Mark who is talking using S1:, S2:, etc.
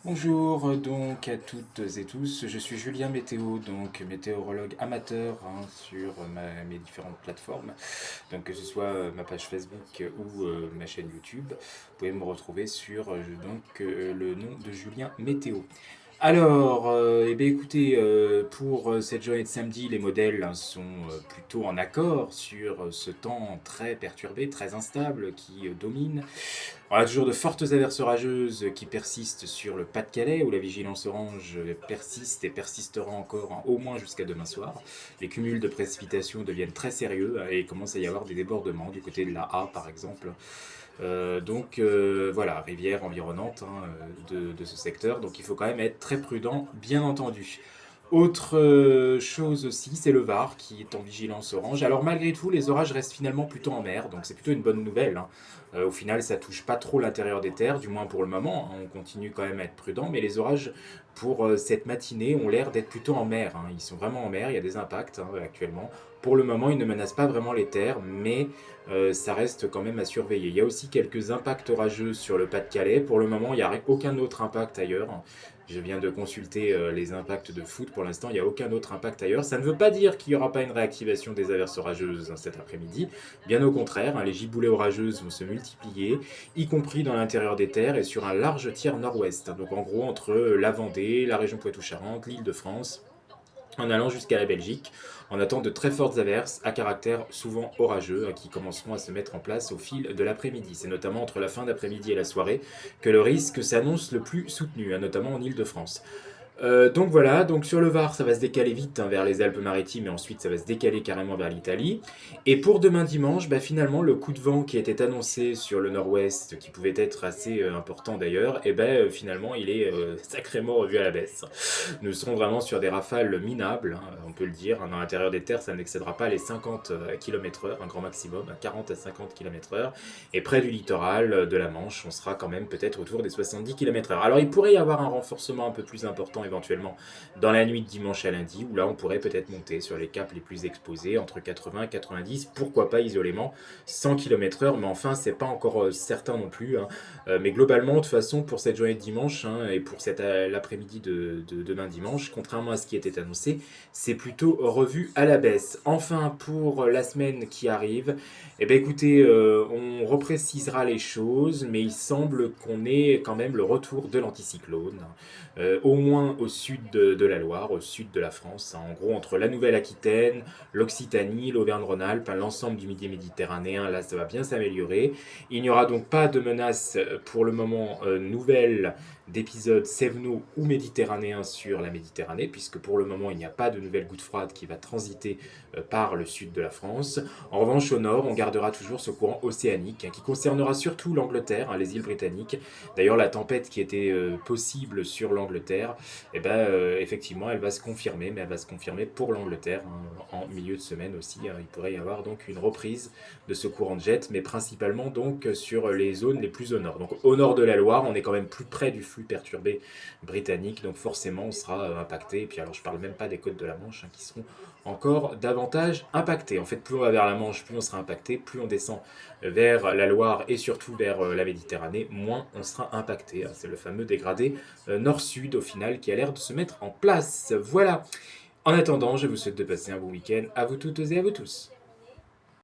S1: Bonjour donc à toutes et tous, je suis Julien Météo, donc météorologue amateur sur mes différentes plateformes, donc que ce soit ma page Facebook ou ma chaîne YouTube, vous pouvez me retrouver sur le nom de Julien Météo. Alors, eh bien écoutez, pour cette journée de samedi, les modèles sont plutôt en accord sur ce temps très perturbé, très instable qui domine. On a toujours de fortes averses orageuses qui persistent sur le Pas-de-Calais, où la vigilance orange persiste et persistera encore au moins jusqu'à demain soir. Les cumuls de précipitations deviennent très sérieux et il commence à y avoir des débordements du côté de la A par exemple. Voilà, rivière environnante de ce secteur, donc il faut quand même être très prudent, bien entendu. Autre chose aussi, c'est le Var qui est en vigilance orange. Alors malgré tout, les orages restent finalement plutôt en mer, donc c'est plutôt une bonne nouvelle, hein. Au final, ça touche pas trop l'intérieur des terres, du moins pour le moment, hein. On continue quand même à être prudent, mais les orages pour cette matinée ont l'air d'être plutôt en mer, hein. Ils sont vraiment en mer, il y a des impacts actuellement. Pour le moment, ils ne menacent pas vraiment les terres, mais ça reste quand même à surveiller. Il y a aussi quelques impacts orageux sur le Pas-de-Calais. Pour le moment, il n'y a aucun autre impact ailleurs. Je viens de consulter les impacts de foot. Pour l'instant, il n'y a aucun autre impact ailleurs. Ça ne veut pas dire qu'il n'y aura pas une réactivation des averses orageuses cet après-midi. Bien au contraire, les giboulées orageuses vont se multiplier, y compris dans l'intérieur des terres et sur un large tiers nord-ouest. Donc en gros, entre la Vendée, la région Poitou-Charentes, l'île de France, en allant jusqu'à la Belgique. On attend de très fortes averses à caractère souvent orageux qui commenceront à se mettre en place au fil de l'après-midi. C'est notamment entre la fin d'après-midi et la soirée que le risque s'annonce le plus soutenu, notamment en Île-de-France. Donc voilà, donc sur le Var, ça va se décaler vite vers les Alpes-Maritimes et ensuite ça va se décaler carrément vers l'Italie. Et pour demain dimanche, finalement, le coup de vent qui était annoncé sur le nord-ouest, qui pouvait être assez important d'ailleurs, finalement, il est sacrément revu à la baisse. Nous serons vraiment sur des rafales minables, on peut le dire. Dans l'intérieur des terres, ça n'excédera pas les 50 km/h, un grand maximum, 40 à 50 km/h. Et près du littoral de la Manche, on sera quand même peut-être autour des 70 km/h. Alors il pourrait y avoir un renforcement un peu plus important éventuellement dans la nuit de dimanche à lundi, où là on pourrait peut-être monter sur les caps les plus exposés, entre 80 et 90, pourquoi pas isolément 100 km/h, mais enfin c'est pas encore certain non plus, hein. Mais globalement, de toute façon, pour cette journée de dimanche et pour l'après-midi de demain dimanche, contrairement à ce qui était annoncé, c'est plutôt revu à la baisse. Enfin, pour la semaine qui arrive, eh bien écoutez, on reprécisera les choses, mais il semble qu'on ait quand même le retour de l'anticyclone, au moins au sud de la Loire, au sud de la France, hein. En gros entre la Nouvelle-Aquitaine, l'Occitanie, l'Auvergne-Rhône-Alpes, l'ensemble du Midi méditerranéen, là ça va bien s'améliorer. Il n'y aura donc pas de menace pour le moment nouvelle d'épisodes sévenols ou méditerranéens sur la Méditerranée, puisque pour le moment il n'y a pas de nouvelle goutte froide qui va transiter par le sud de la France. En revanche, au nord, on gardera toujours ce courant océanique qui concernera surtout l'Angleterre, les îles britanniques. D'ailleurs, la tempête qui était possible sur l'Angleterre, effectivement, elle va se confirmer, mais elle va se confirmer pour l'Angleterre en milieu de semaine aussi. Il pourrait y avoir donc une reprise de ce courant de jet, mais principalement donc sur les zones les plus au nord. Donc au nord de la Loire, on est quand même plus près du flux perturbé britannique, donc forcément on sera impacté. Et puis alors je parle même pas des côtes de la Manche qui seront encore davantage impactées. En fait, plus on va vers la Manche, plus on sera impacté, plus on descend vers la Loire et surtout vers la Méditerranée, moins on sera impacté. C'est le fameux dégradé nord-sud au final qui a l'air de se mettre en place. Voilà. En attendant, je vous souhaite de passer un bon week-end à vous toutes et à vous tous.